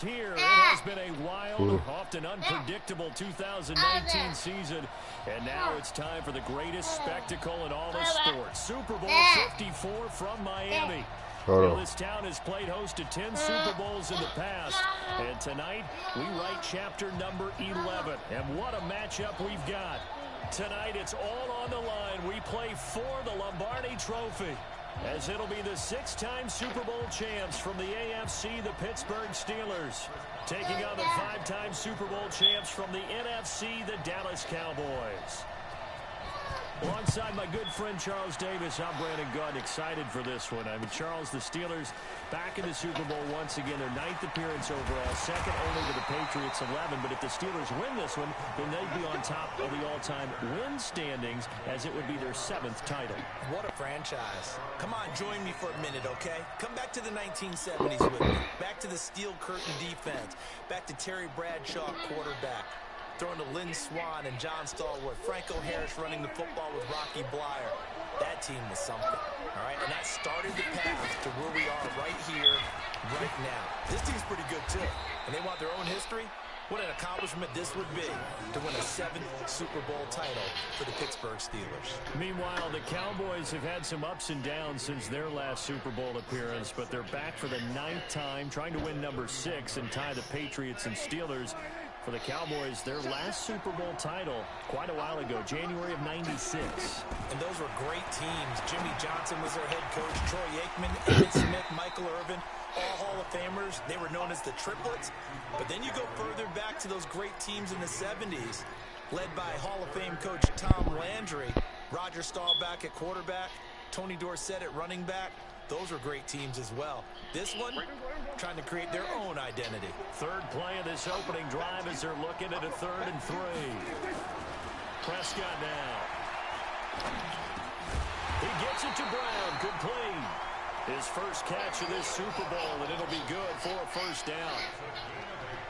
Here, it has been a wild, often unpredictable 2019 season, and now it's time for the greatest spectacle in all of sports. Super Bowl 54 from Miami. Well, this town has played host to 10 Super Bowls in the past, and tonight we write chapter number 11. And what a matchup we've got. Tonight it's all on the line. We play for the Lombardi Trophy, as it'll be the 6-time Super Bowl champs from the AFC, the Pittsburgh Steelers, taking on the 5-time Super Bowl champs from the NFC, the Dallas Cowboys. Alongside my good friend Charles Davis, I'm Brandon Gunn, excited for this one. I mean, Charles, the Steelers back in the Super Bowl once again, their 9th appearance overall, second only to the Patriots 11. But if the Steelers win this one, then they'd be on top of the all-time win standings, as it would be their 7th title. What a franchise. Come on, join me for a minute, okay? Come back to the 1970s with me. Back to the steel curtain defense. Back to Terry Bradshaw, quarterback. Throwing to Lynn Swann and John Stallworth. Franco Harris running the football with Rocky Blyer. That team was something, all right? And that started the path to where we are right here, right now. This team's pretty good, too. And they want their own history. What an accomplishment this would be to win a 7th Super Bowl title for the Pittsburgh Steelers. Meanwhile, the Cowboys have had some ups and downs since their last Super Bowl appearance, but they're back for the 9th time, trying to win number 6 and tie the Patriots and Steelers. For the Cowboys, their last Super Bowl title quite a while ago, January of '96. And those were great teams. Jimmy Johnson was their head coach, Troy Aikman, Emmitt Smith, Michael Irvin, all Hall of Famers. They were known as the Triplets. But then you go further back to those great teams in the 70s, led by Hall of Fame coach Tom Landry, Roger Staubach at quarterback, Tony Dorsett at running back. Those were great teams as well. This one, trying to create their own identity. Third play of this opening drive as they're looking at a 3rd and 3. Prescott now. He gets it to Brown. Complete. His first catch of this Super Bowl, and it'll be good for a first down.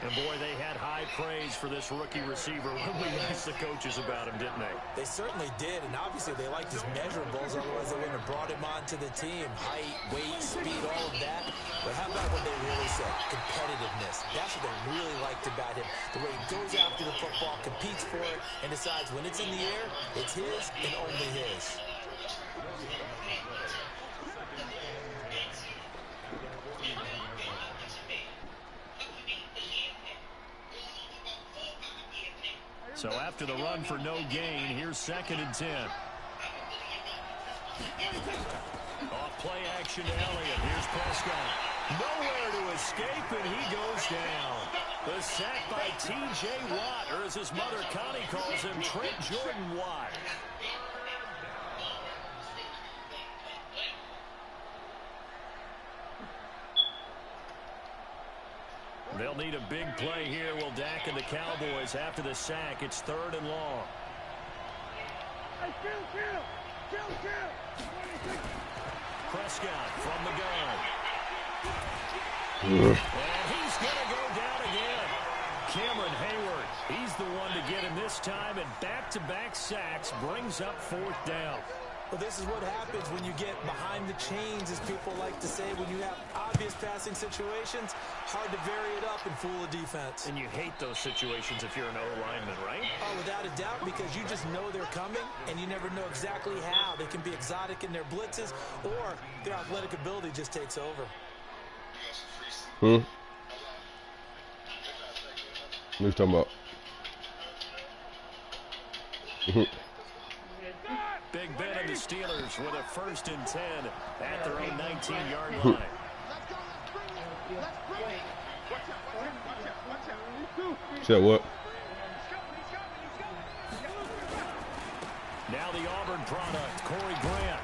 And, boy, they had high praise for this rookie receiver when we asked the coaches about him, didn't they? They certainly did, and obviously they liked his measurables, otherwise they wouldn't have brought him onto the team. Height, weight, speed, all of that. But how about what they really said? Competitiveness. That's what they really liked about him. The way he goes after the football, competes for it, and decides when it's in the air, it's his and only his. So after the run for no gain, here's 2nd and 10. Off play action to Elliott. Here's Prescott. Nowhere to escape, and he goes down. The sack by T.J. Watt, or as his mother Connie calls him, Trent Jordan Watt. They'll need a big play here, will Dak and the Cowboys. After the sack, it's 3rd and long. Prescott from the gun. And he's going to go down again. Cameron Hayward, he's the one to get him this time, and back-to-back sacks brings up 4th down. Well, this is what happens when you get behind the chains, as people like to say. When you have obvious passing situations, hard to vary it up and fool a defense. And you hate those situations if you're an O-lineman, right? Oh, without a doubt, because you just know they're coming, and you never know exactly how. They can be exotic in their blitzes, or their athletic ability just takes over. What are you talking about? Big Ben and the Steelers with a 1st and 10 at their own 19-yard line. Said what? Now the Auburn product, Corey Grant.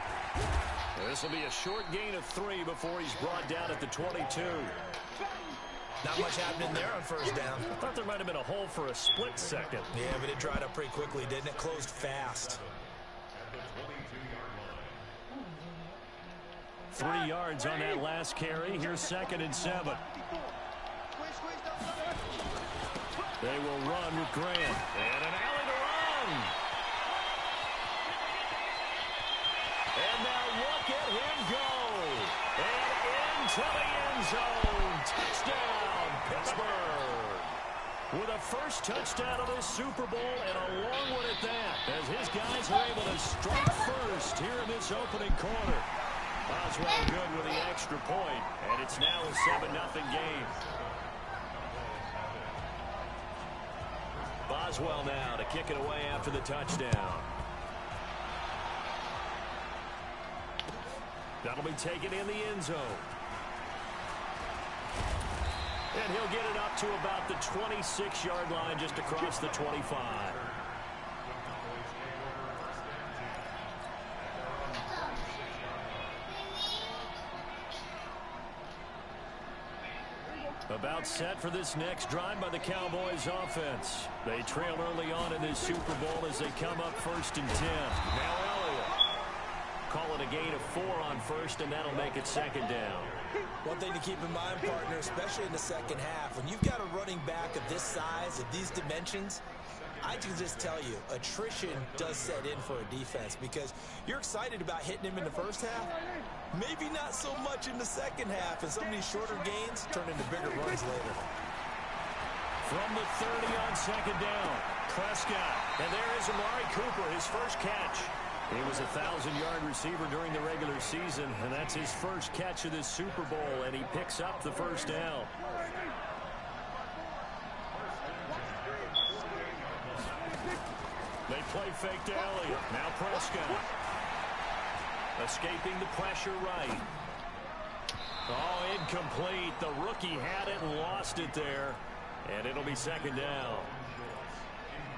This will be a short gain of 3 before he's brought down at the 22. Not much happening there on 1st down. I thought there might have been a hole for a split second. Yeah, but it dried up pretty quickly, didn't it? Closed fast. 3 yards on that last carry. Here's 2nd and 7. They will run with Grant. And an alley to run. And now look at him go. And into the end zone. Touchdown, Pittsburgh. With a first touchdown of this Super Bowl and a long one at that, as his guys are able to strike first here in this opening quarter. Boswell good with the extra point, and it's now a 7-0 game. Boswell now to kick it away after the touchdown. That'll be taken in the end zone. And he'll get it up to about the 26-yard line, just across the 25. About set for this next drive by the Cowboys offense. They trail early on in this Super Bowl as they come up 1st and 10. Now Elliott. Call it a gain of 4 on first, and that'll make it 2nd down. One thing to keep in mind, partner, especially in the second half, when you've got a running back of this size, of these dimensions, I can just tell you, attrition does set in for a defense because you're excited about hitting him in the first half. Maybe not so much in the second half, and some of these shorter gains turn into bigger runs later. From the 30 on 2nd down, Prescott. And there is Amari Cooper, his first catch. He was a 1,000-yard receiver during the regular season, and that's his first catch of this Super Bowl, and he picks up the first down. They play fake to Elliott. Now Prescott. Escaping the pressure right. Oh, incomplete. The rookie had it and lost it there, and it'll be 2nd down.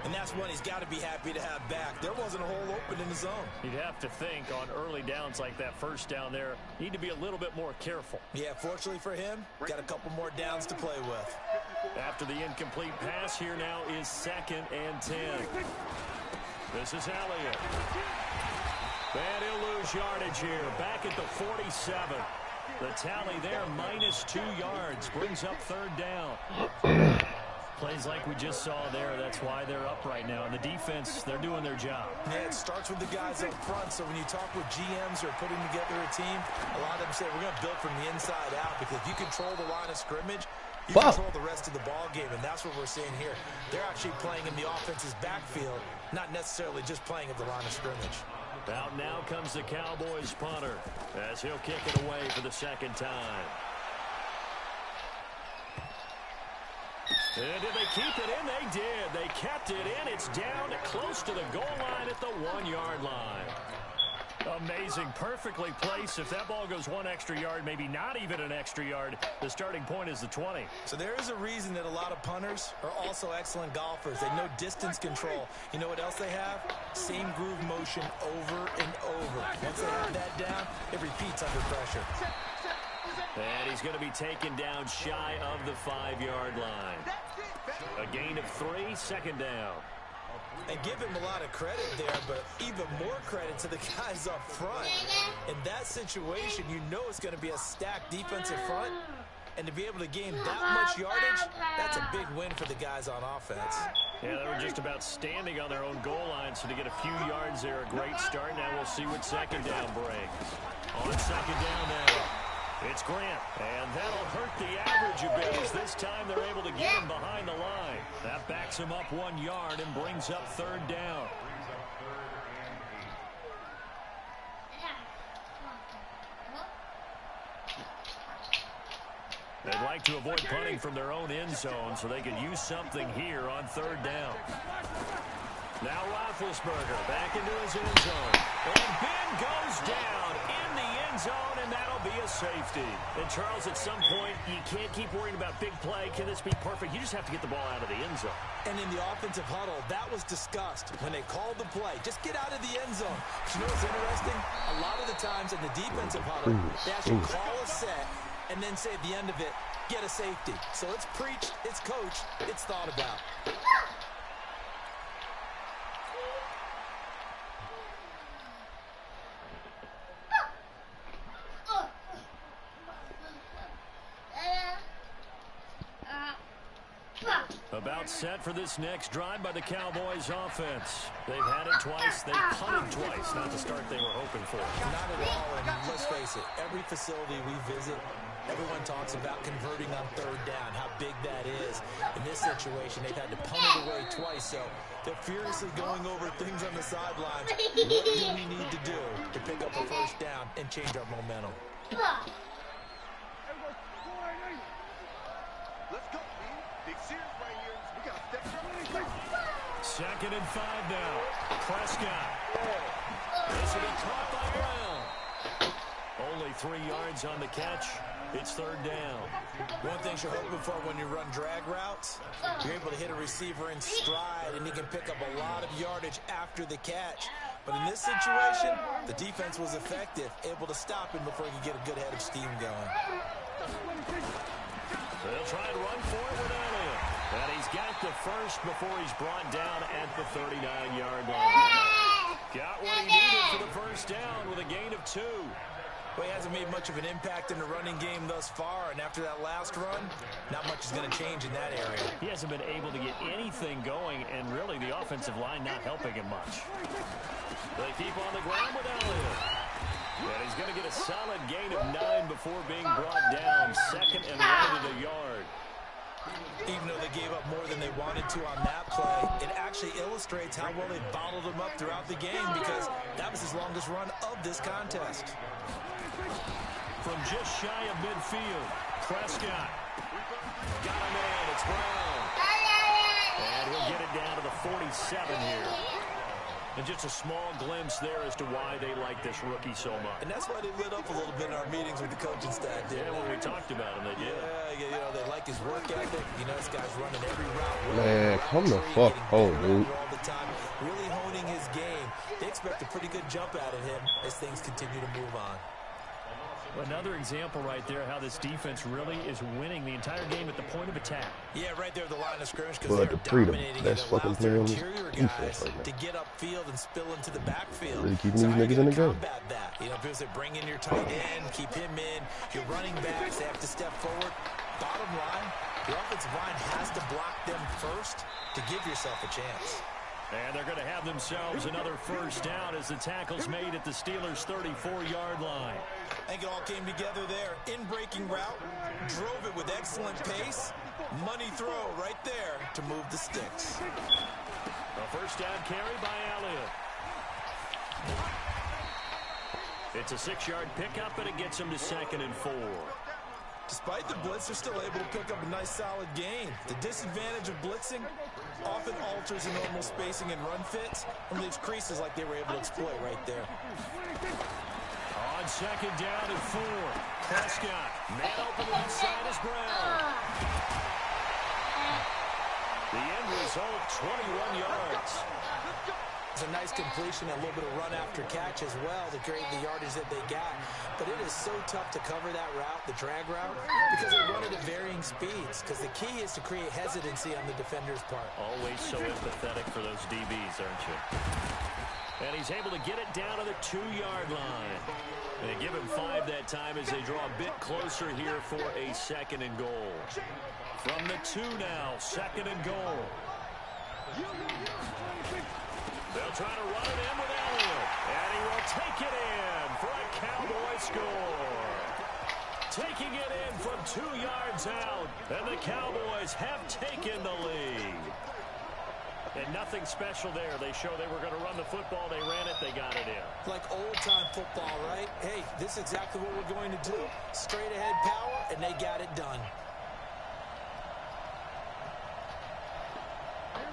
And that's one he's got to be happy to have back. There wasn't a hole open in the zone. You'd have to think on early downs like that first down there, need to be a little bit more careful. Yeah, fortunately for him, got a couple more downs to play with. After the incomplete pass, here now is 2nd and 10. This is Elliott. And he'll lose yardage here. Back at the 47. The tally there, -2 yards. Brings up 3rd down. Plays like we just saw there. That's why they're up right now. And the defense, they're doing their job. Yeah, it starts with the guys up front. So when you talk with GMs who are putting together a team, a lot of them say we're going to build from the inside out, because if you control the line of scrimmage, you control the rest of the ball game, and that's what we're seeing here. They're actually playing in the offense's backfield, not necessarily just playing at the line of scrimmage. Out now comes the Cowboys punter as he'll kick it away for the 2nd time. And did they keep it in? They did. They kept it in. It's down close to the goal line at the 1-yard line. Amazing. Perfectly placed. If that ball goes 1 extra yard, maybe not even an extra yard, the starting point is the 20. So there is a reason that a lot of punters are also excellent golfers. They know distance control. You know what else they have? Same groove motion over and over. Once they have that down, it repeats under pressure. And he's going to be taken down shy of the 5-yard line. A gain of 3, 2nd down. And give him a lot of credit there, but even more credit to the guys up front. In that situation, you know it's going to be a stacked defensive front. And to be able to gain that much yardage, that's a big win for the guys on offense. Yeah, they were just about standing on their own goal line, so to get a few yards there, a great start. Now we'll see what 2nd down brings. On 2nd down now, it's Grant, and that'll hurt the average a bit as this time they're able to get him behind the line. That backs him up 1 yard and brings up 3rd down. They'd like to avoid punting from their own end zone so they could use something here on 3rd down. Now Roethlisberger back into his end zone. And Ben goes down in the end zone, and that'll be a safety. And Charles, at some point, you can't keep worrying about big play. Can this be perfect? You just have to get the ball out of the end zone. And in the offensive huddle, that was discussed when they called the play. Just get out of the end zone. But you know what's interesting? A lot of the times in the defensive huddle, they actually call a set and then say at the end of it, get a safety. So it's preached, it's coached, it's thought about. About set for this next drive by the Cowboys offense. They've had it twice. They've punted twice. Not the start they were hoping for. Not at all, and let's face it, every facility we visit, Everyone talks about converting on third down, how big that is. In this situation, they've had to punt it away twice, so they're furiously going over things on the sidelines. What do we need to do to pick up a first down and change our momentum? Let's go. Big series right here. We got to step up. 2nd and 5 now. Prescott. This will be caught by Brown. Only 3 yards on the catch. It's 3rd down. One thing you're hoping for when you run drag routes, you're able to hit a receiver in stride, and he can pick up a lot of yardage after the catch. But in this situation, the defense was effective, able to stop him before he could get a good head of steam going. They'll try and run for it with Elliott. And he's got the first before he's brought down at the 39-yard line. Got what he needed for the first down with a gain of 2. Well, he hasn't made much of an impact in the running game thus far, and after that last run, not much is going to change in that area. He hasn't been able to get anything going, and really the offensive line not helping him much. They keep on the ground with Elliott. And he's going to get a solid gain of 9 before being brought down. 2nd and 1 at a yard. Even though they gave up more than they wanted to on that play, it actually illustrates how well they bottled him up throughout the game, because that was his longest run of this contest. From just shy of midfield, Prescott. Got him in. It's Brown. And we'll get it down to the 47 here. And just a small glimpse there as to why they like this rookie so much. And that's why they lit up a little bit in our meetings with the coaching staff. Yeah, when we talked about him, they did. Yeah, you know, they like his work ethic. You know, this guy's running every route. Man, come the fuck home, dude. All the time, really honing his game. They expect a pretty good jump out of him as things continue to move on. Another example right there how this defense really is winning the entire game at the point of attack. Yeah, right there at the line of scrimmage, because Well, they're the freedom, dominating. best It fucking allows player their on this interior defense guys right now. to get upfield and spill into the backfield. Really keeping So these how are you niggas in the gonna game. combat that? You know, if they bring in your tight end, keep him in, your running backs, they have to step forward. Bottom line, the offensive line has to block them first to give yourself a chance. And they're going to have themselves another first down as the tackle's made at the Steelers' 34-yard line. I think it all came together there. In-breaking route, drove it with excellent pace. Money throw right there to move the sticks. A first down carry by Elliott. It's a 6-yard pickup, and it gets them to 2nd and 4. Despite the blitz, they're still able to pick up a nice solid gain. The disadvantage of blitzing often alters the normal spacing and run fits and leaves creases like they were able to exploit right there. On 2nd down and 4, Prescott. Man open inside is Brown. The end result, 21 yards. It's a nice completion, a little bit of run after catch as well to create the yardage that they got. But it is so tough to cover that route, the drag route, because they run it at varying speeds. Because the key is to create hesitancy on the defender's part. Always so empathetic for those DBs, aren't you? And he's able to get it down to the 2-yard line. And they give him 5 that time as they draw a bit closer here for a 2nd and goal. From the 2 now, 2nd and goal. They'll try to run it in with Elliott. And he will take it in for a Cowboy score. Taking it in from 2 yards out. And the Cowboys have taken the lead. And nothing special there. They show they were going to run the football. They ran it. They got it in. Like old-time football, right? Hey, this is exactly what we're going to do. Straight-ahead power, and they got it done.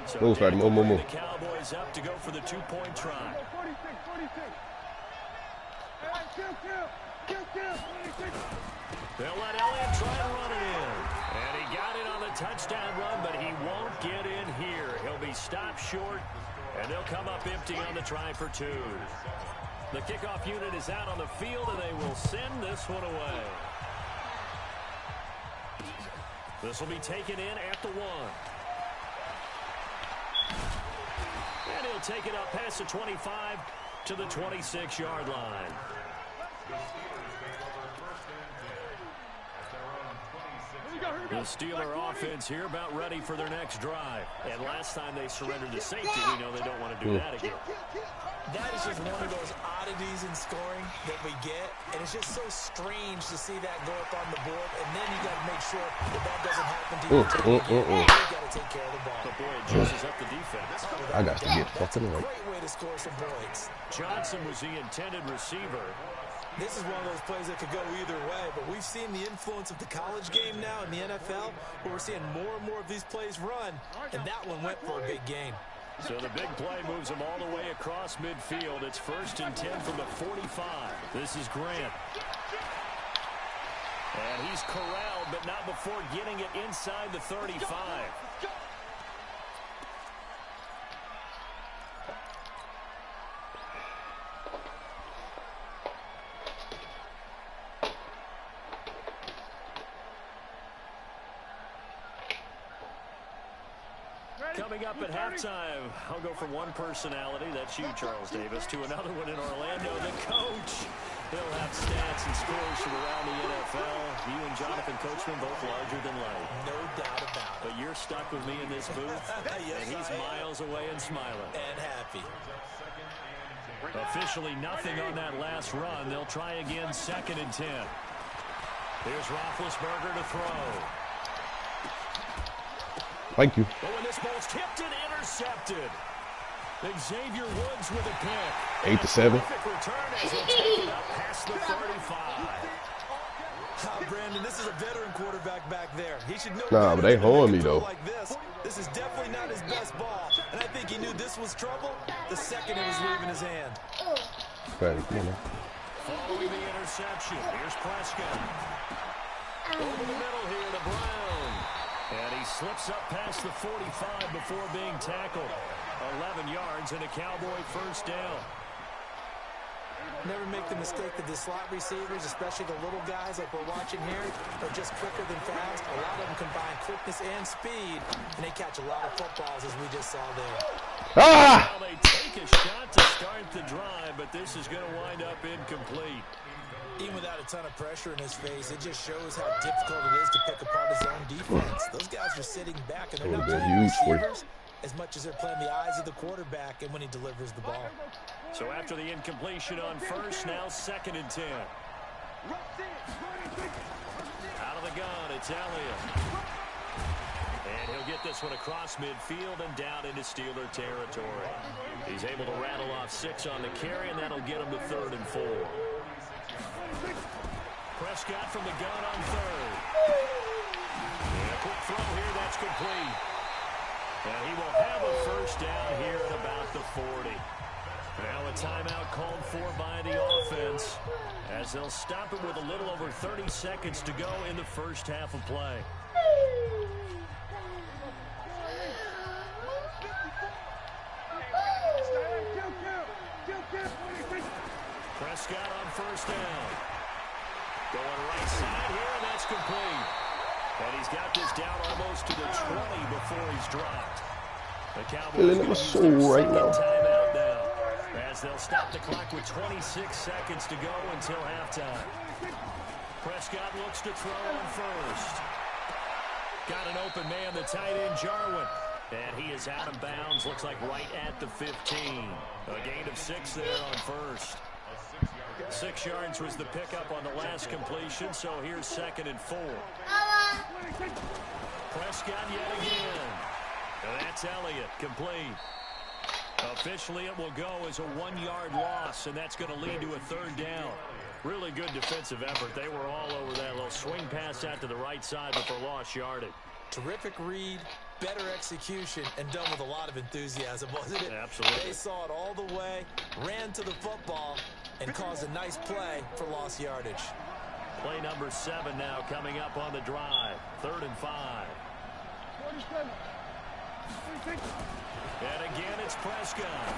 So Move, Fatty, move. the Cowboys up to go for the 2-point try. They'll let Elliott try to run it in. And he got it on the touchdown run, but he won't get in here. He'll be stopped short, and they'll come up empty on the try for 2. The kickoff unit is out on the field, and they will send this one away. This will be taken in at the 1. And he'll take it up past the 25 to the 26-yard line. The Steeler offense here about ready for their next drive. And last time they surrendered to safety, we know they don't want to do that again. That is just one of those oddities in scoring that we get, and it's just so strange to see that go up on the board, and then you got to make sure that doesn't happen to you. You got to take care of the ball. But boy, it juices up the defense. I got to get fucking right. Great way to score some points. Johnson was the intended receiver. This is one of those plays that could go either way, but we've seen the influence of the college game now in the NFL, where we're seeing more and more of these plays run, and that one went for a big gain. So the big play moves him all the way across midfield. It's 1st and 10 from the 45. This is Grant. And he's corralled, but not before getting it inside the 35. Coming up at halftime, I'll go from one personality, that's you, Charles Davis, to another one in Orlando, the coach. He'll have stats and scores from around the NFL. You and Jonathan Coachman both larger than life. No doubt about it. But you're stuck with me in this booth, Yes, and he's miles away and smiling. And happy. Officially nothing on that last run. They'll try again, 2nd and 10. Here's Roethlisberger to throw. Thank you. But when this ball's tipped and intercepted, Xavier Woods with a pick. 8 to 7. Perfect return as he'll take it up past the 35. Brandon, this is a veteran quarterback back there. He should know. Nah, but they holding me though. Like this is definitely not his best ball, and I think he knew this was trouble the second it was leaving his hand. Okay, come on. Following the interception, here's Prescott. Over the middle here to Brown. And he slips up past the 45 before being tackled. 11 yards and a Cowboy 1st down. Never make the mistake that the slot receivers, especially the little guys like we're watching here, are just quicker than fast. A lot of them combine quickness and speed, and they catch a lot of footballs, as we just saw there. Ah! Well, they take a shot to start the drive, but this is going to wind up incomplete. Even without a ton of pressure in his face, it just shows how difficult it is to pick apart his own defense. Those guys are sitting back, and they're not playing receivers as much as they're playing the eyes of the quarterback and when he delivers the ball. So after the incompletion on 1st, now 2nd and 10. Out of the gun, it's Elliott. And he'll get this one across midfield and down into Steeler territory. He's able to rattle off 6 on the carry, and that'll get him to 3rd and 4. Prescott from the gun on 3rd. And a quick throw here, that's complete. And he will have a 1st down here at about the 40. Now a timeout called for by the offense as they'll stop it with a little over 30 seconds to go in the 1st half of play. Prescott on 1st down. Going right side here, and that's complete. And he's got this down almost to the 20 before he's dropped. The Cowboys going to use their right now. timeout now as they'll stop the clock with 26 seconds to go until halftime. Prescott looks to throw on 1st. Got an open man, the tight end, Jarwin. And he is out of bounds, looks like right at the 15. A gain of 6 there on 1st. 6 yards was the pickup on the last completion, so here's 2nd and 4. Prescott yet again. And that's Elliott, complete. Officially, it will go as a 1-yard loss, and that's going to lead to a 3rd down. Really good defensive effort. They were all over that little swing pass out to the right side, but for lost yardage. Terrific read, better execution, and done with a lot of enthusiasm, wasn't it? Absolutely. They saw it all the way, ran to the football, and caused a nice play for lost yardage. Play number 7 now coming up on the drive. 3rd and 5. And again, it's Prescott.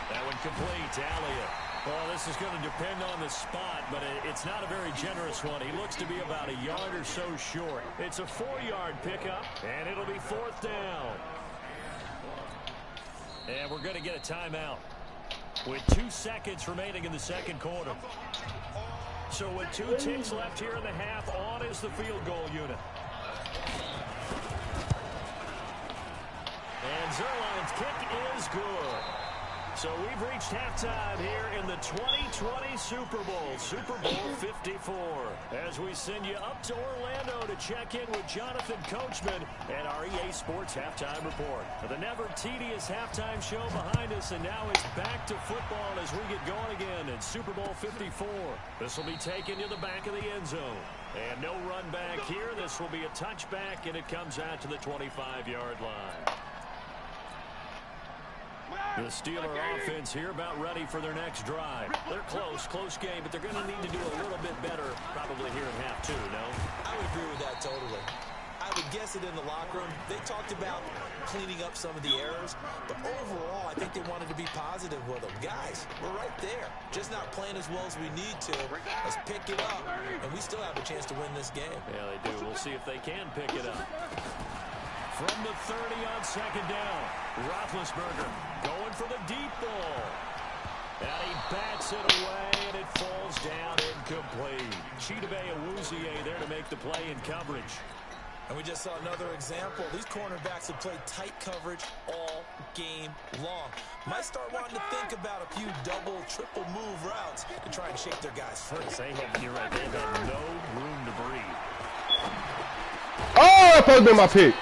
That one complete to Elliott. Well, this is going to depend on the spot, but it's not a very generous one. He looks to be about a yard or so short. It's a 4-yard pickup, and it'll be 4th down. And we're going to get a timeout with 2 seconds remaining in the 2nd quarter. So with 2 ticks left here in the half, on is the field goal unit. And kick is good. So we've reached halftime here in the 2020 Super Bowl, Super Bowl 54. As we send you up to Orlando to check in with Jonathan Coachman and our EA Sports Halftime Report. The never tedious halftime show behind us, and now it's back to football as we get going again in Super Bowl 54. This will be taken to the back of the end zone. And no run back here. This will be a touchback, and it comes out to the 25-yard line. The Steeler offense here about ready for their next drive. They're close game, but they're going to need to do a little bit better probably here in half two, no? I would agree with that totally. I would guess it in the locker room. They talked about cleaning up some of the errors, but overall, I think they wanted to be positive with them. Guys, we're right there. Just not playing as well as we need to. Let's pick it up, and we still have a chance to win this game. Yeah, they do. We'll see if they can pick it up. From the 30 on second down, Roethlisberger going for the deep ball. And he bats it away, and it falls down incomplete. Chidobe Awuzie there to make the play in coverage. And we just saw another example. These cornerbacks have played tight coverage all game long. Might start wanting to think about a few double, triple move routes to try and shake their guys free. You're right, they have no room to breathe. Oh, that supposed to be my pick.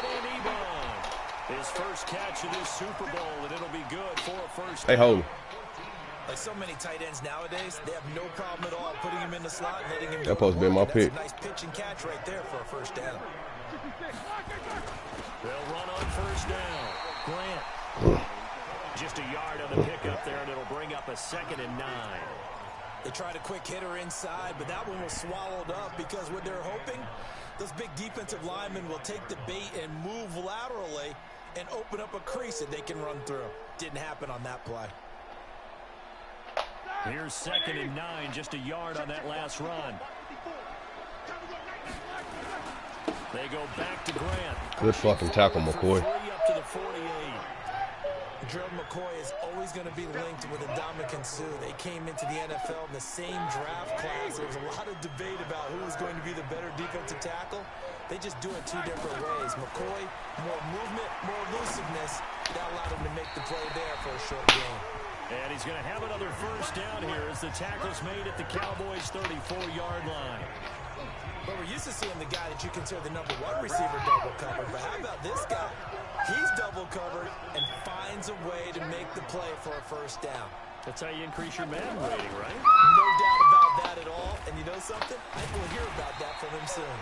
His first catch of this Super Bowl, and it'll be good for a first. Hey, hold. Like so many tight ends nowadays, they have no problem at all putting him in the slot and letting him go. That's supposed to be my pick. That's a nice pitch and catch right there for a first down. They'll run on first down. Grant. Just a yard on the pickup there, and it'll bring up a 2nd and 9. They tried a quick hitter inside, but that one was swallowed up because what they're hoping, those big defensive linemen will take the bait and move laterally and open up a crease that they can run through. Didn't happen on that play. Here's 2nd and 9, just a yard on that last run. They go back to Grant. Good fucking tackle, McCoy. Up to the 48. Gerald McCoy is always going to be linked with Ndamukong Suh. They came into the NFL in the same draft class. There was a lot of debate about who was going to be the better defensive tackle. They just do it two different ways. McCoy, more movement, more elusiveness. That allowed him to make the play there for a short game. And he's going to have another first down here as the tackle's made at the Cowboys' 34-yard line. But we're used to seeing the guy that you consider the #1 receiver double covered. But how about this guy? He's double covered and finds a way to make the play for a first down. That's how you increase your man rating, right? No doubt about that at all. And you know something? I think we'll hear about that from him soon.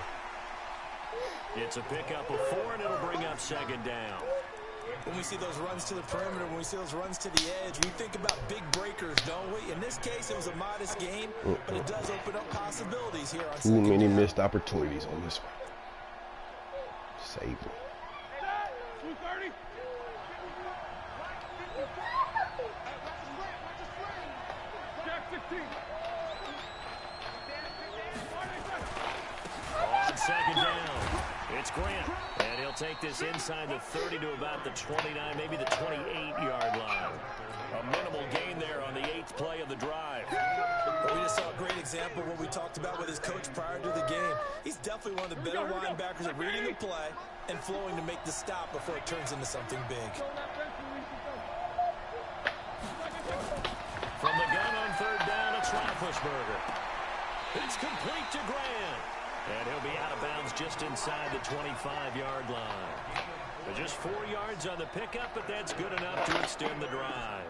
It's a pickup of 4, and it'll bring up 2nd down. When we see those runs to the perimeter, when we see those runs to the edge, we think about big breakers, don't we? In this case, it was a modest game, but it does open up possibilities here on Too many missed opportunities on this one. Save me. 230. Jack 16. On 2nd down, it's Grant. And he'll take this inside the 30 to about the 29, maybe the 28-yard line. A minimal gain there on the 8th play of the drive. But we just saw a great example of what we talked about with his coach prior to the game. He's definitely one of the better linebackers at reading the play and flowing to make the stop before it turns into something big. From the gun on 3rd down, it's Roethlisberger. It's complete to Grant. And he'll be out of bounds just inside the 25-yard line. But just 4 yards on the pickup, but that's good enough to extend the drive.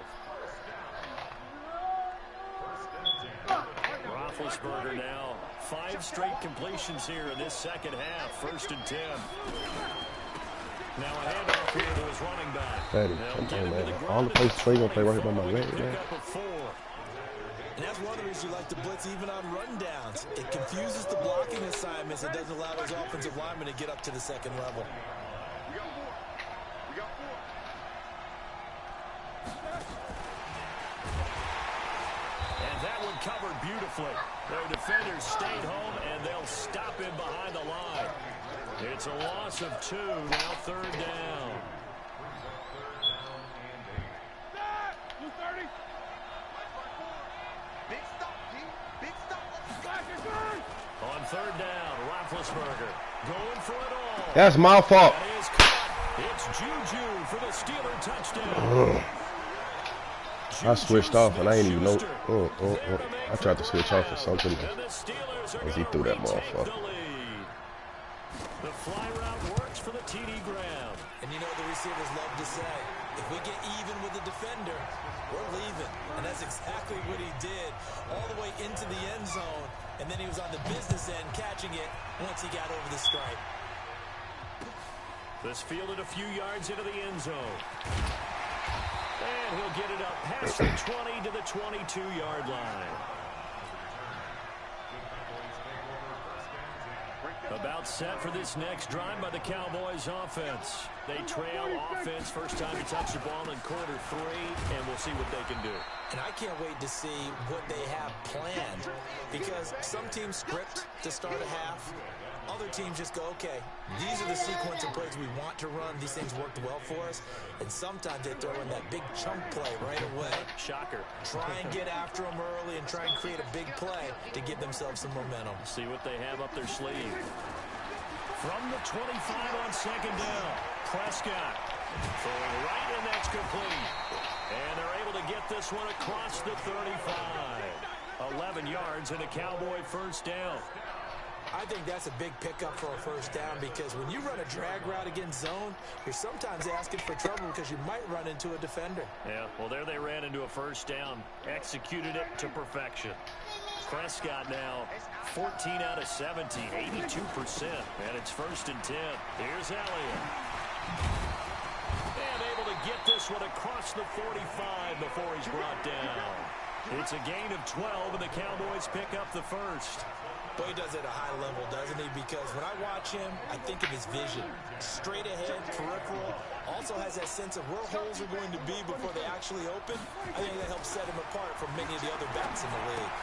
Roethlisberger now 5 straight completions here in this second half. 1st and 10. Now a handoff here to his running back. Daddy, come on, man. All the places play gonna play right by my leg, man. Pickup of 4. And that's one of the reasons you like to blitz even on rundowns. It confuses the blocking assignments. It doesn't allow those offensive linemen to get up to the second level. We got 4. And that one covered beautifully. Their defenders stayed home, and they'll stop him behind the line. It's a loss of 2, now 3rd down. 230. Big stop, G. Big stop. On 3rd down, Roethlisberger going for it all. That's my fault. That is caught. It's Juju for the Steeler touchdown. I switched off and I ain't even know. I tried to switch off for something else. As he threw that motherfucker. The fly route works for the TD grab. And you know the receivers love to say, if we get even with the defender, we're leaving. And that's exactly what he did all the way into the end zone. And then he was on the business end catching it once he got over the stripe. This fielded a few yards into the end zone. And he'll get it up past the 20 to the 22-yard line. About set for this next drive by the Cowboys offense. They trail offense first time to touch the ball in quarter 3, and we'll see what they can do. And I can't wait to see what they have planned, because some teams script to start a half. Other teams just go, okay, these are the sequence of plays we want to run. These things worked well for us. And sometimes they throw in that big chunk play right away. Shocker. Try and get after them early and try and create a big play to give themselves some momentum. See what they have up their sleeve. From the 25 on second down, Prescott throwing right, and that's complete. And they're able to get this one across the 35. 11 yards and a Cowboy first down. I think that's a big pickup for a first down, because when you run a drag route against zone, you're sometimes asking for trouble because you might run into a defender. Yeah, well, there they ran into a first down, executed it to perfection. Prescott now 14 out of 17, 82%, and it's 1st and 10. Here's Elliott. And able to get this one across the 45 before he's brought down. It's a gain of 12, and the Cowboys pick up the first. Boy, he does it at a high level, doesn't he? Because when I watch him, I think of his vision. Straight ahead, peripheral. Also has that sense of where holes are going to be before they actually open. I think that helps set him apart from many of the other backs in the league.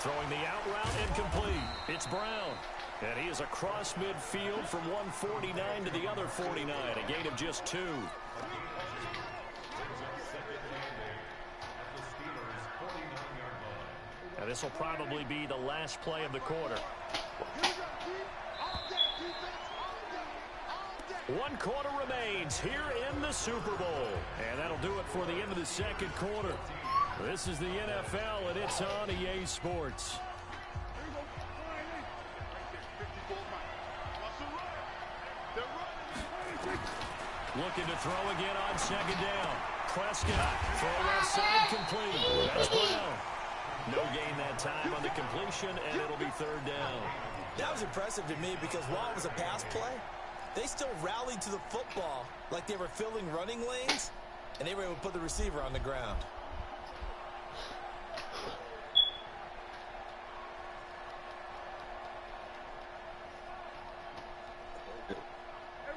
Throwing the out route incomplete. It's Brown. And he is across midfield from 149 to the other 49. A gain of just 2. Now this will probably be the last play of the quarter. 1 quarter remains here in the Super Bowl. And that'll do it for the end of the second quarter. This is the NFL, and it's on EA Sports. Looking to throw again on second down. Prescott, throw left side complete. That's Brown. No gain that time on the completion, and it'll be 3rd down. That was impressive to me, because while it was a pass play, they still rallied to the football like they were filling running lanes, and they were able to put the receiver on the ground.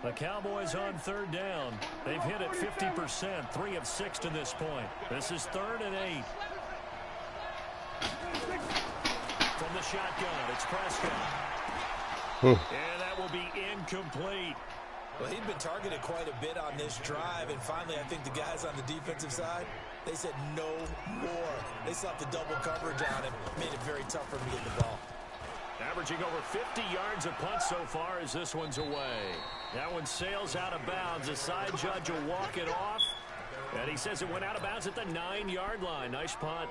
The Cowboys on 3rd down. They've hit it 50%, 3 of 6 to this point. This is 3rd and 8. From the shotgun, it's Prescott. And that will be incomplete. Well, he'd been targeted quite a bit on this drive, and finally I think the guys on the defensive side, they said no more. They slapped the double coverage on him, made it very tough for him to get the ball. Averaging over 50 yards a punt so far as this one's away. That one sails out of bounds. The side judge will walk it off. And he says it went out of bounds at the 9-yard line. Nice punt.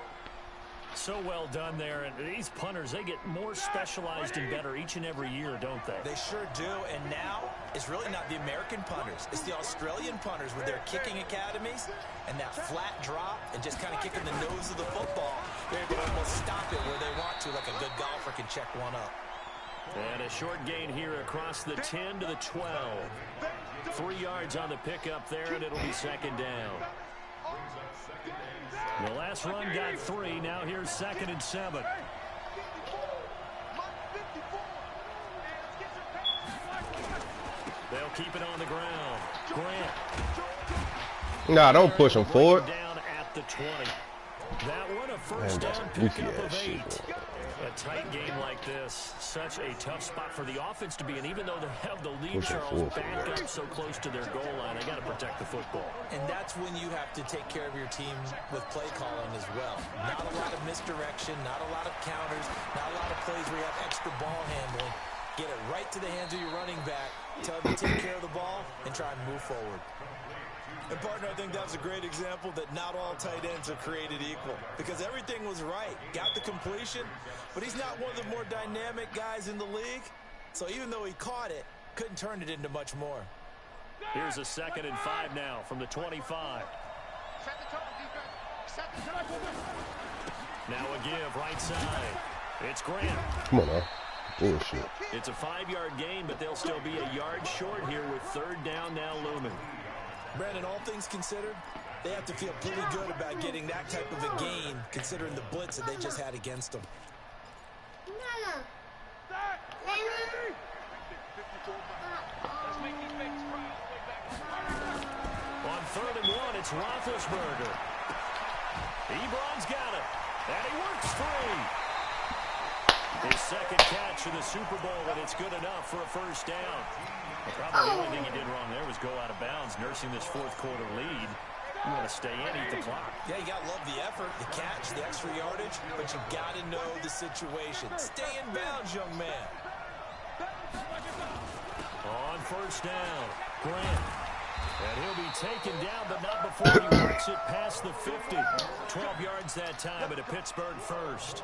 So well done there. And these punters, they get more specialized and better each and every year, don't they? They sure do. And now it's really not the American punters. It's the Australian punters with their kicking academies and that flat drop and just kind of kicking the nose of the football. They're able to almost stop it where they want to, like a good golfer can check one up. And a short gain here across the 10 to the 12. 3 yards on the pickup there, and it'll be 2nd down. The last run got 3. Now here's 2nd and 7. They'll keep it on the ground. Grant. Nah, don't push him forward. Down at the 20. That one a first down pickup of 8. A tight game like this, such a tough spot for the offense to be in. Even though they have the lead, Charles, back up so close to their goal line, they got to protect the football. And that's when you have to take care of your team with play calling as well. Not a lot of misdirection, not a lot of counters, not a lot of plays where you have extra ball handling. Get it right to the hands of your running back. Tell them to take care of the ball and try and move forward. And, partner, I think that was a great example that not all tight ends are created equal. Because everything was right. Got the completion, but he's not one of the more dynamic guys in the league. So even though he caught it, couldn't turn it into much more. Here's a 2nd and 5 now from the 25. Now a give right side. It's Grant. Come on now. Bullshit. It's a 5-yard gain, but they'll still be a yard short here with 3rd down now looming. Brandon, all things considered, they have to feel pretty good about getting that type of a gain, considering the blitz that they just had against them. On 3rd and 1, it's Roethlisberger. Ebron's got it, and he works free. His 2nd catch in the Super Bowl, and it's good enough for a 1st down. Probably the only thing he did wrong there was go out of bounds, nursing this 4th quarter lead. You want to stay in, eat the clock. Yeah, you got to love the effort, the catch, the extra yardage, but you got to know the situation. Stay in bounds, young man. On 1st down, Grant. And he'll be taken down, but not before he works it past the 50. 12 yards that time at a Pittsburgh 1st.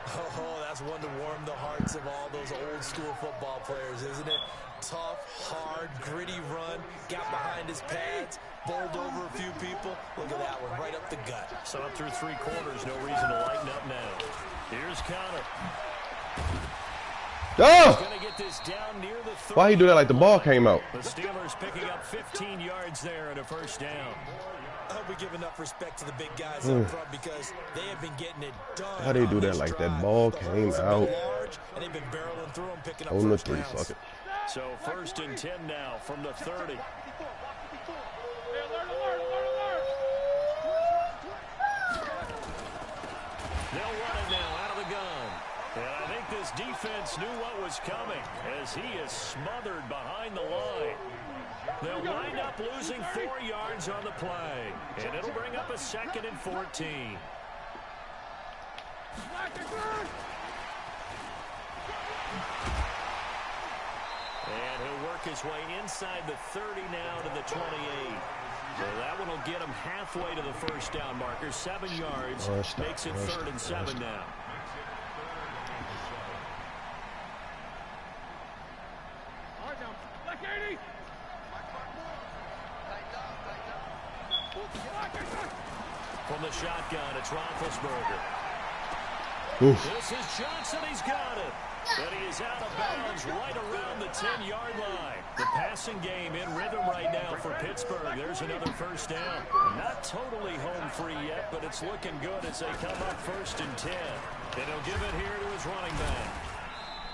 Oh, that's one to warm the hearts of all those old-school football players, isn't it? Tough, hard, gritty run, got behind his pads, bowled over a few people. Look at that one, right up the gut. So up through 3 quarters, no reason to lighten up now. Here's Connor. Oh! He's gonna get this down near the 30. Why he do that like the ball came out? The Steelers picking up 15 yards there and a 1st down. I hope we give enough respect to the big guys up front because they have been getting it done. How they do that like that ball came out? And they've been barreling through them, picking up On the first 3, downs. fuck it. So 1st and 10 now from the 30. They'll run it now out of the gun. And I think this defense knew what was coming as he is smothered behind the line. They'll wind up losing 4 yards on the play. And it'll bring up a 2nd and 14. And he'll work his way inside the 30 now to the 28. So that one will get him halfway to the 1st down marker. 7 yards. Makes it 3rd and 7 now. From the shotgun, it's Roethlisberger. This is Johnson. He's got it. But he is out of bounds right around the 10-yard line. The passing game in rhythm right now for Pittsburgh. There's another 1st down. Not totally home free yet, but it's looking good as they come up 1st and 10. And he'll give it here to his running back.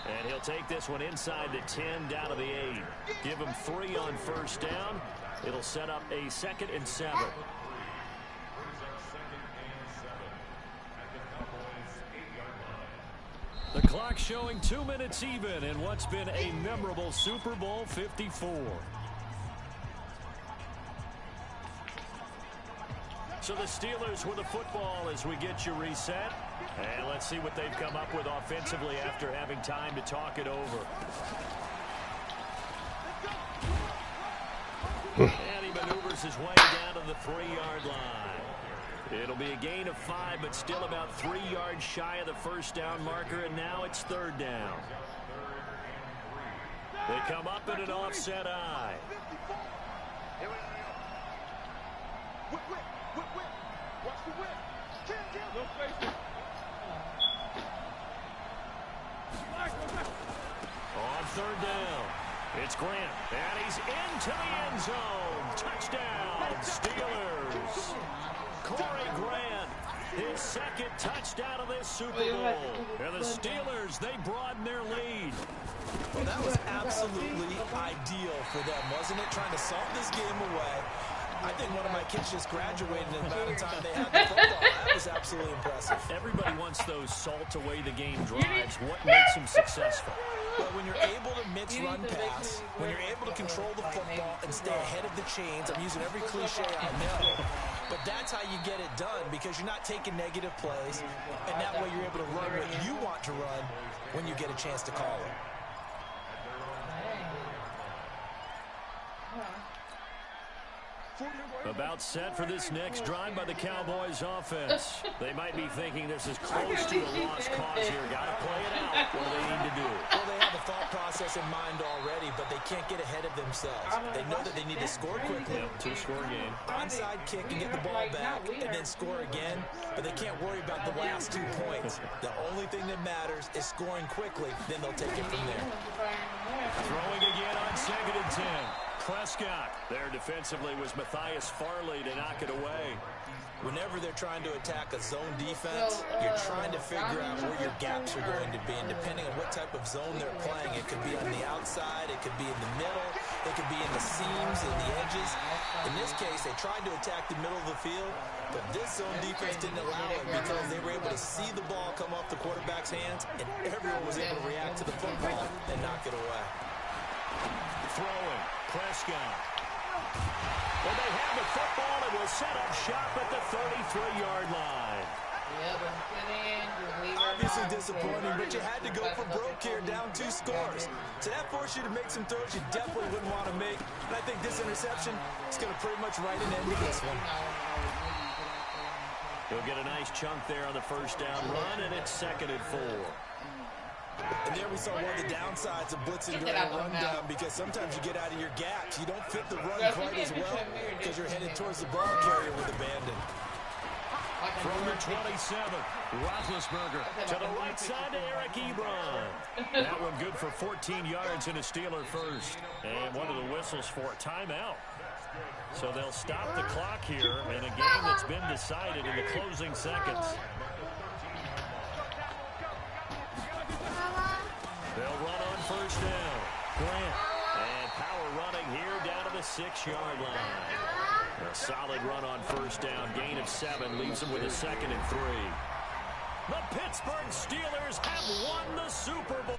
And he'll take this one inside the 10 down to the 8. Give him 3 on 1st down. It'll set up a 2nd and 7. The clock showing 2 minutes even in what's been a memorable Super Bowl 54. So the Steelers with the football as we get you reset. And let's see what they've come up with offensively after having time to talk it over. And he maneuvers his way down to the 3-yard line. It'll be a gain of 5, but still about 3 yards shy of the 1st down marker, and now it's 3rd down. They come up in an offset eye. On 3rd down, it's Grant, and he's into the end zone. Touchdown, Steelers. Corey Grant, his 2nd touchdown of this Super Bowl. And the Steelers, they broaden their lead. Well, that was absolutely ideal for them, wasn't it? Trying to salt this game away. I think one of my kids just graduated in the amount of time they had the football. That was absolutely impressive. Everybody wants those salt away the game drives. What makes them successful? Well, when you're able to mix run pass, when you're able to control the football and stay ahead of the chains, I'm using every cliche I know, but that's how you get it done because you're not taking negative plays, and that way you're able to run what you want to run when you get a chance to call it. About set for this next drive by the Cowboys offense. They might be thinking this is close to a lost cause here. Got to play it out. What do they need to do? Well, they have a thought process in mind already, but they can't get ahead of themselves. They know that they need to score quickly. Yep, two-score game. Onside kick and get the ball back and then score again, but they can't worry about the last 2 points. The only thing that matters is scoring quickly, then they'll take it from there. Throwing again on 2nd and 10. Prescott. There defensively was Matthias Farley to knock it away. Whenever they're trying to attack a zone defense, you're trying to figure out where your gaps are going to be. And depending on what type of zone they're playing, it could be on the outside, it could be in the middle, it could be in the seams and the edges. In this case, they tried to attack the middle of the field, but this zone defense didn't allow it because they were able to see the ball come off the quarterback's hands, and everyone was able to react to the football and knock it away. Throwing. Prescott. Well, they have the football and will set up shop at the 33-yard line. Obviously disappointing, but you had to go for broke here, down 2 scores. So that forced you to make some throws you definitely wouldn't want to make. And I think this interception is going to pretty much write an end to this one. He'll get a nice chunk there on the first down run, and it's 2nd and 4. And there we saw one of the downsides of blitzing during a rundown, because sometimes you get out of your gaps. You don't fit the run quite as well because you're headed towards the ball carrier with abandon. From the 27, Roethlisberger to the right side to Eric Ebron. That one good for 14 yards and a Steeler first. And one of the whistles for a timeout. So they'll stop the clock here in a game that's been decided in the closing seconds. They'll run on first down. Grant. And power running here down to the 6-yard line. A solid run on first down. Gain of 7 leaves them with a 2nd and 3. The Pittsburgh Steelers have won the Super Bowl.